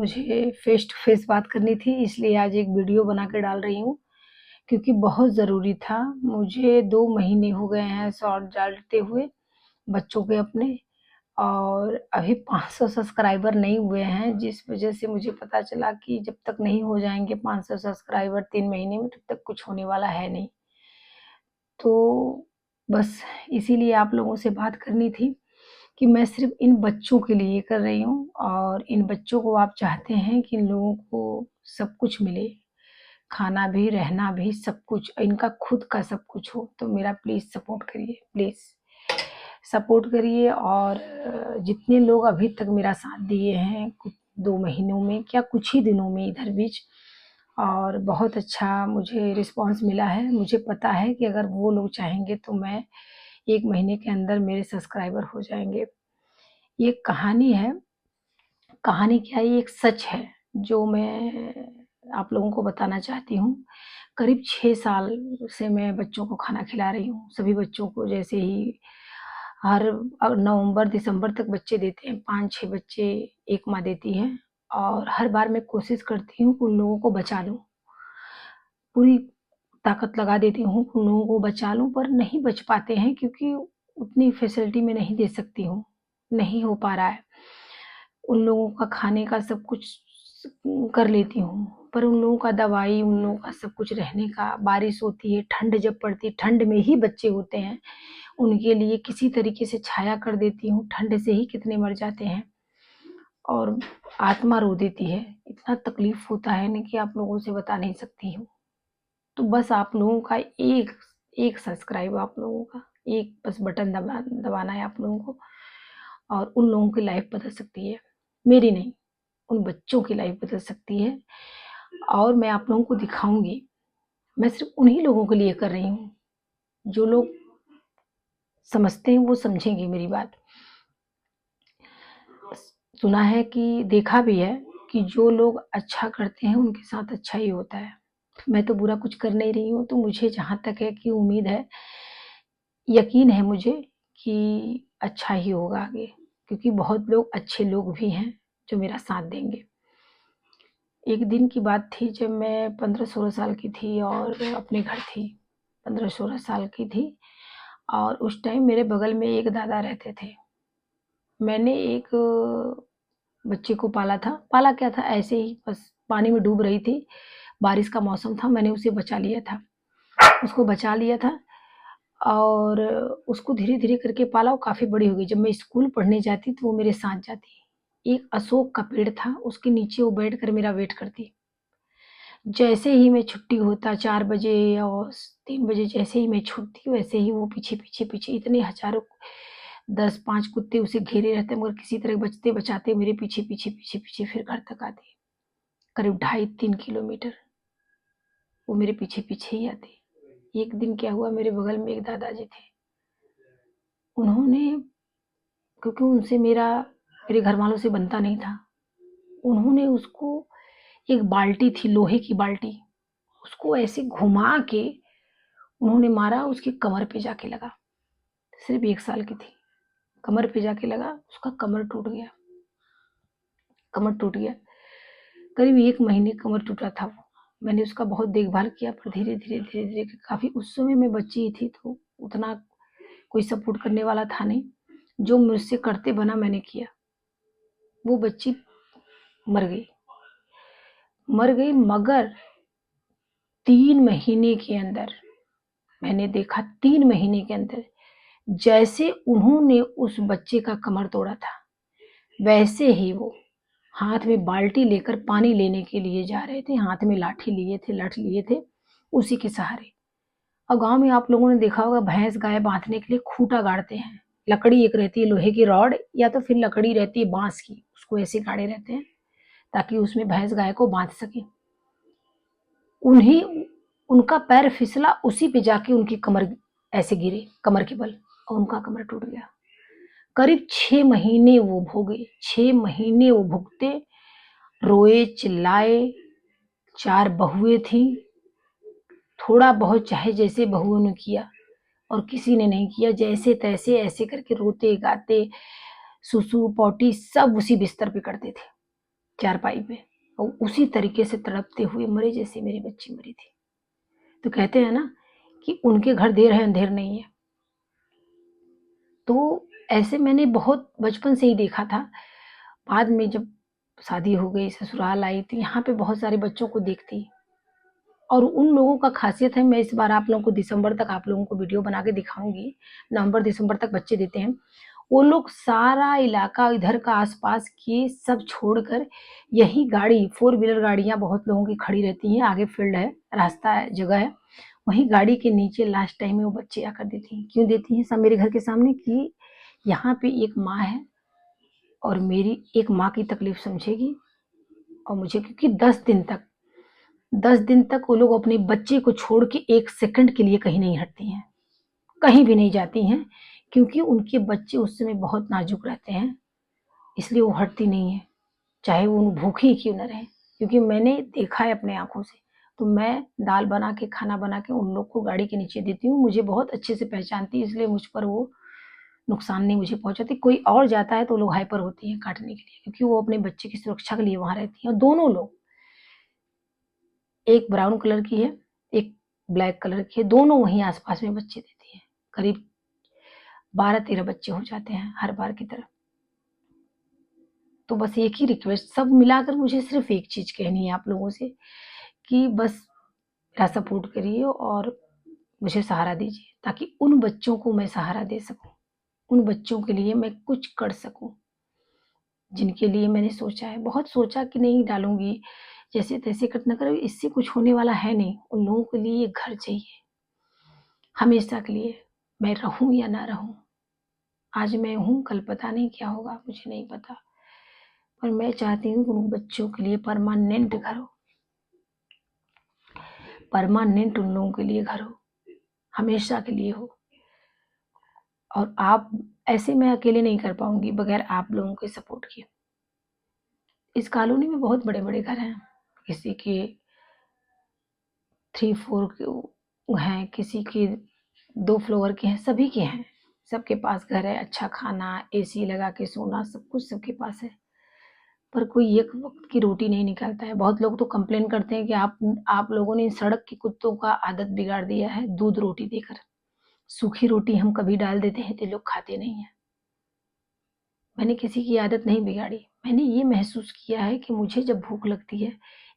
मुझे face to face बात करनी थी, इसलिए आज एक वीडियो बना के डाल रही हूँ, क्योंकि बहुत ज़रूरी था। मुझे 2 महीने हो गए हैं शॉर्ट डालते हुए बच्चों के अपने, और अभी 500 सब्सक्राइबर नहीं हुए हैं, जिस वज़ह से मुझे पता चला कि जब तक नहीं हो जाएँगे 500 सब्सक्राइबर 3 महीने में, तब तक कुछ होने वाला है नहीं। तो बस इसीलिए आप लोगों से बात करनी थी कि मैं सिर्फ़ इन बच्चों के लिए कर रही हूँ, और इन बच्चों को आप चाहते हैं कि इन लोगों को सब कुछ मिले, खाना भी, रहना भी, सब कुछ, इनका खुद का सब कुछ हो, तो मेरा प्लीज़ सपोर्ट करिए, प्लीज़ सपोर्ट करिए। और जितने लोग अभी तक मेरा साथ दिए हैं कुछ 2 महीनों में, क्या कुछ ही दिनों में इधर बीच, और बहुत अच्छा मुझे रिस्पॉन्स मिला है। मुझे पता है कि अगर वो लोग चाहेंगे तो मैं 1 महीने के अंदर मेरे सब्सक्राइबर हो जाएँगे। ये कहानी है, कहानी क्या है, ये एक सच है, जो मैं आप लोगों को बताना चाहती हूँ। करीब 6 साल से मैं बच्चों को खाना खिला रही हूँ, सभी बच्चों को। जैसे ही हर नवंबर, दिसंबर तक बच्चे देते हैं, 5-6 बच्चे एक माँ देती है, और हर बार मैं कोशिश करती हूँ कि उन लोगों को बचा लूँ। पूरी ताकत लगा देती हूँ कि उन लोगों को बचा लूँ, पर नहीं बच पाते हैं, क्योंकि उतनी फैसिलिटी मैं नहीं दे सकती हूँ, नहीं हो पा रहा है। उन लोगों का खाने का सब कुछ कर लेती हूँ, पर उन लोगों का दवाई, उन लोगों का सब कुछ रहने का, बारिश होती है, ठंड जब पड़ती है, ठंड में ही बच्चे होते हैं, उनके लिए किसी तरीके से छाया कर देती हूँ, ठंड से ही कितने मर जाते हैं, और आत्मा रो देती है। इतना तकलीफ़ होता है ना कि आप लोगों से बता नहीं सकती हूँ। तो बस आप लोगों का एक एक सब्सक्राइब, आप लोगों का एक बस बटन दबाना है आप लोगों को, और उन लोगों की लाइफ बदल सकती है, मेरी नहीं, उन बच्चों की लाइफ बदल सकती है। और मैं आप लोगों को दिखाऊंगी, मैं सिर्फ उन्हीं लोगों के लिए कर रही हूँ, जो लोग समझते हैं वो समझेंगे मेरी बात। सुना है कि, देखा भी है कि जो लोग अच्छा करते हैं उनके साथ अच्छा ही होता है। मैं तो बुरा कुछ कर नहीं रही हूँ, तो मुझे जहाँ तक है कि उम्मीद है, यकीन है मुझे कि अच्छा ही होगा आगे, क्योंकि बहुत लोग अच्छे लोग भी हैं जो मेरा साथ देंगे। एक दिन की बात थी, जब मैं 15-16 साल की थी और अपने घर थी, 15-16 साल की थी, और उस टाइम मेरे बगल में एक दादा रहते थे। मैंने एक बच्चे को पाला था, पाला क्या था, ऐसे ही बस पानी में डूब रही थी, बारिश का मौसम था, मैंने उसे बचा लिया था, उसको बचा लिया था, और उसको धीरे-धीरे करके पाला, वो काफ़ी बड़ी हो गई। जब मैं स्कूल पढ़ने जाती तो वो मेरे साथ जाती। एक अशोक का पेड़ था, उसके नीचे वो बैठकर मेरा वेट करती। जैसे ही मैं छुट्टी होता 4 बजे और 3 बजे, जैसे ही मैं छूटती, वैसे ही वो पीछे, पीछे, पीछे, इतने हज़ारों 10-5 कुत्ते उसे घेरे रहते, मगर किसी तरह बचते-बचाते मेरे पीछे, पीछे, पीछे, पीछे फिर घर तक आती। करीब ढाई 3 किलोमीटर वो मेरे पीछे-पीछे ही आती। एक दिन क्या हुआ, मेरे बगल में एक दादाजी थे। उन्होंने, क्योंकि उनसे मेरे घरवालों से बनता नहीं था, उन्होंने उसको, एक बाल्टी थी, लोहे की बाल्टी, उसको ऐसे घुमा के उन्होंने मारा, उसकी कमर पे जाके लगा। सिर्फ़ 1 साल की थी, कमर पे जाके लगा, उसका कमर टूट गया, कमर टूट गया। करीब 1 महीने कमर टूटा था वो। मैंने उसका बहुत देखभाल किया, पर धीरे-धीरे, धीरे-धीरे काफ़ी, उस समय मैं बच्ची ही थी, तो उतना कोई सपोर्ट करने वाला था नहीं। जो मुझसे करते बना मैंने किया। वो बच्ची मर गई, मगर 3 महीने के अंदर, मैंने देखा 3 महीने के अंदर, जैसे उन्होंने उस बच्चे का कमर तोड़ा था, वैसे ही वो हाथ में बाल्टी लेकर पानी लेने के लिए जा रहे थे, हाथ में लाठी लिए थे, लठ लिए थे, उसी के सहारे। और गाँव में आप लोगों ने देखा होगा, भैंस गाय बाँधने के लिए खूँटा गाड़ते हैं। लकड़ी एक रहती है लोहे की रॉड, या तो फिर लकड़ी रहती है बाँस की, उसको ऐसे गाड़े रहते हैं ताकि उसमें भैंस गाय को बाँध सकें। उन्हीं उनका पैर फिसला, उसी पे जाके उनकी कमर ऐसे गिरी, कमर के बल, और उनका कमर टूट गया। करीब 6 महीने वो भोगे, 6 महीने वो भुगते, रोए, चिल्लाए। 4 बहुएँ थीं, थोड़ा बहुत चाहे जैसे बहुओं ने किया, और किसी ने नहीं किया। जैसे-तैसे ऐसे करके रोते-गाते, सुसु, पॉटी सब उसी बिस्तर पे करते थे। चारपाई पे, और उसी तरीके से तड़पते हुए मरे जैसे मेरी बच्ची मरी थी। तो कहते हैं ना कि उनके घर देर है अंधेर नहीं है। तो ऐसे मैंने बहुत बचपन से ही देखा था। बाद में जब शादी हो गई, ससुराल आई, तो यहाँ पे बहुत सारे बच्चों को देखती। और उन लोगों का ख़ासियत है, मैं इस बार आप लोगों को दिसंबर तक आप लोगों को वीडियो बना के दिखाऊँगी। नवंबर-दिसंबर तक बच्चे देते हैं। वो लोग सारा इलाका इधर का आस-पास के सब छोड़कर यही गाड़ी, 4 व्हीलर गाड़ियाँ बहुत लोगों की खड़ी रहती हैं, आगे फील्ड है, रास्ता है, जगह है। वहीं गाड़ी के नीचे लास्ट टाइम में वो बच्चे आकर देती हैं। क्यों देती हैं? सब मेरे घर के सामने कि यहाँ पे एक माँ है और मेरी एक माँ की तकलीफ़ समझेगी, और मुझे क्योंकि 10 दिन तक वो लोग अपने बच्चे को छोड़ के 1 सेकंड के लिए कहीं नहीं हटती हैं, कहीं भी नहीं जाती हैं, क्योंकि उनके बच्चे उस समय बहुत नाज़ुक रहते हैं, इसलिए वो हटती नहीं हैं, चाहे वो भूखी क्यों ना रहें। क्योंकि मैंने देखा है अपने आँखों से, तो मैं दाल बना के, खाना बना के उन लोग को गाड़ी के नीचे देती हूँ। मुझे बहुत अच्छे से पहचानती है, इसलिए मुझ पर वो नुकसान नहीं मुझे पहुँचाती। कोई और जाता है तो लोग हाइपर होती हैं काटने के लिए, क्योंकि वो अपने बच्चे की सुरक्षा के लिए वहाँ रहती हैं। और दोनों लोग, एक ब्राउन कलर की है, एक ब्लैक कलर की है, दोनों वहीं आस-पास में बच्चे देती हैं। करीब 12-13 बच्चे हो जाते हैं हर बार की तरह। तो बस एक ही रिक्वेस्ट, सब मिलाकर मुझे सिर्फ़ एक चीज़ कहनी है आप लोगों से कि बस मेरा सपोर्ट करिए और मुझे सहारा दीजिए, ताकि उन बच्चों को मैं सहारा दे सकूँ। उन बच्चों के लिए मैं कुछ कर सकूँ, जिनके लिए मैंने सोचा है। बहुत सोचा कि नहीं डालूँगी, जैसे-तैसे कट ना करो, इससे कुछ होने वाला है नहीं। उन लोगों के लिए घर चाहिए, हमेशा के लिए। मैं रहूँ या ना रहूँ। आज मैं हूँ, कल पता नहीं क्या होगा, मुझे नहीं पता। पर मैं चाहती हूँ कि उन बच्चों के लिए परमानेंट घर हो, परमानेंट उन लोगों के लिए घर हो, हमेशा के लिए हो। और आप ऐसे मैं अकेले नहीं कर पाऊँगी बगैर आप लोगों के सपोर्ट के। इस कॉलोनी में बहुत बड़े-बड़े घर हैं, किसी के 3-4 के हैं, किसी के 2 फ्लोर के हैं, सभी के हैं। सबके पास घर है, अच्छा खाना, एसी लगा के सोना, सब कुछ सबके पास है। पर कोई एक वक़्त की रोटी नहीं निकालता है। बहुत लोग तो कंप्लेन करते हैं कि आप लोगों ने सड़क के कुत्तों का आदत बिगाड़ दिया है दूध रोटी देकर। सूखी रोटी हम कभी डाल देते हैं तो ये लोग खाते नहीं हैं। मैंने किसी की आदत नहीं बिगाड़ी। मैंने ये महसूस किया है कि मुझे जब भूख लगती है,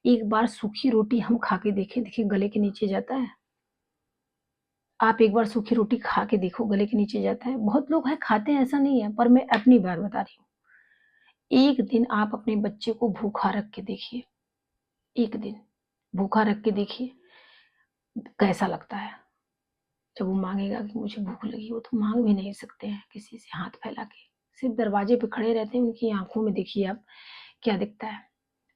एक बार सूखी रोटी हम खा के देखें, देखिए गले के नीचे जाता है। आप एक बार सूखी रोटी खा के देखो, गले के नीचे जाता है। बहुत लोग हैं खाते हैं, ऐसा नहीं है, पर मैं अपनी बात बता रही हूँ। एक दिन आप अपने बच्चे को भूखा रख के देखिए, एक दिन भूखा रख के देखिए, कैसा लगता है। जब वो माँगेगा कि मुझे भूख लगी, वो तो माँग भी नहीं सकते हैं किसी से हाथ फैला के। सिर्फ़ दरवाज़े पे खड़े रहते हैं, उनकी आँखों में देखिए आप क्या दिखता है।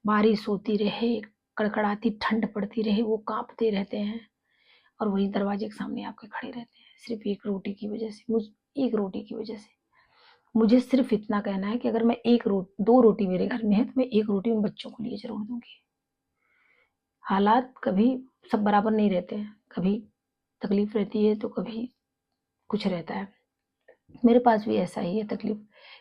बारिश होती रहे, कड़कड़ाती ठंड पड़ती रहे, वो काँपते रहते हैं और वही दरवाज़े के सामने आपके खड़े रहते हैं, सिर्फ़ 1 रोटी की वज़ह से। 1 रोटी की वज़ह से। मुझे सिर्फ़ इतना कहना है कि अगर मैं 2 रोटी मेरे घर में है, तो मैं 1 रोटी उन बच्चों के लिए ज़रूर दूँगी। हालात कभी सब बराबर नहीं रहते हैं, कभी तकलीफ़ रहती है, तो कभी कुछ रहता है। मेरे पास भी ऐसा ही है तकलीफ़।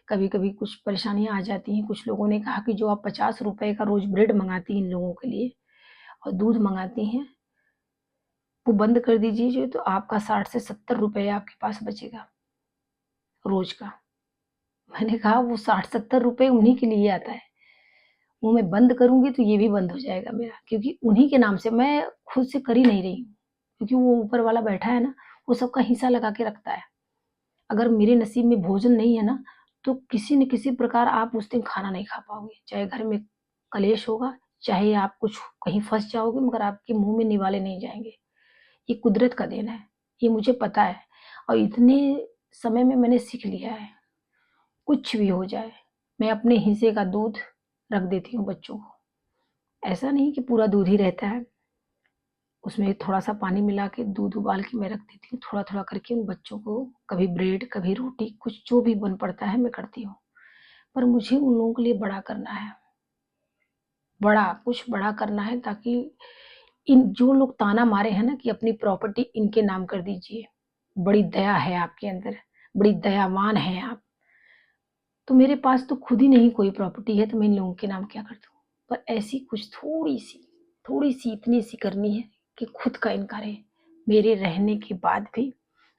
कभी-कभी कुछ परेशानियाँ आ जाती हैं। कुछ लोगों ने कहा कि जो आप ₹50 का रोज़ ब्रेड मँगाती हैं इन लोगों के लिए और दूध मँगाती हैं, वो बंद कर दीजिए जो तो आपका 60 से ₹70 आपके पास बचेगा, रोज़ का। मैंने कहा वो 60-70 उन्हीं के लिए आता है। वो मैं बंद करूँगी तो ये भी बंद हो जाएगा मेरा, क्योंकि उन्हीं के नाम से मैं खुद से कर ही नहीं रही हूँ। क्योंकि वो ऊपर वाला बैठा है ना, वो सबका हिस्सा लगा के रखता है। अगर मेरे नसीब में भोजन नहीं है ना, तो किसी न किसी प्रकार आप उस दिन खाना नहीं खा पाओगे। चाहे घर में कलेश होगा, चाहे आप कुछ कहीं फँस जाओगे, मगर आपके मुँह में निवाले नहीं जाएँगे। ये कुदरत का देन है, ये मुझे पता है और इतने समय में मैंने सीख लिया है, कुछ भी हो जाए, मैं अपने हिस्से का दूध रख देती हूँ बच्चों को। ऐसा नहीं कि पूरा दूध ही रहता है, उसमें थोड़ा-सा पानी मिला के दूध उबाल के मैं रख देती हूँ, थोड़ा-थोड़ा करके उन बच्चों को कभी ब्रेड, कभी रोटी, कुछ जो भी बन पड़ता है मैं करती हूँ। पर मुझे उन लोगों के लिए बड़ा करना है, कुछ बड़ा करना है, ताकि इन जो लोग ताना मारे हैं ना कि अपनी प्रॉपर्टी इनके नाम कर दीजिए, बड़ी दया है आपके अंदर, बड़ी दयावान हैं आप। तो मेरे पास तो खुद ही नहीं कोई प्रॉपर्टी है, तो मैं इन लोगों के नाम क्या कर दूँ? पर ऐसी कुछ थोड़ी-सी इतनी सी करनी है कि खुद का इनकार है, मेरे रहने के बाद भी,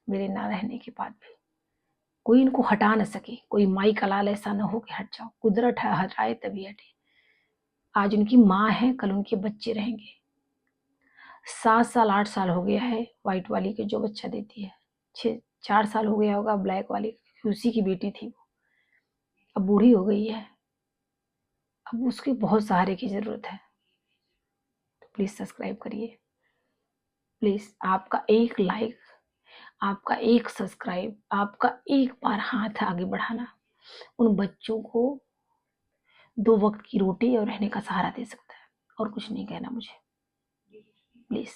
मेरे ना रहने के बाद भी कोई इनको हटा ना सके, कोई माई का लाल ऐसा ना हो कि हट जाओ, कुदरत है हटाए तभी हटे। आज उनकी माँ है, कल उनके बच्चे रहेंगे। 7 साल 8 साल हो गया है व्हाइट वाली के जो बच्चा देती है, 4 साल हो गया होगा ब्लैक वाली, उसी की बेटी थी वो, अब बूढ़ी हो गई है, अब उसके बहुत सहारे की जरूरत है। तो प्लीज सब्सक्राइब करिए, प्लीज आपका एक लाइक, आपका एक सब्सक्राइब, आपका एक बार हाथ आगे बढ़ाना उन बच्चों को 2 वक्त की रोटी और रहने का सहारा दे सकता है। और कुछ नहीं कहना मुझे, प्लीज।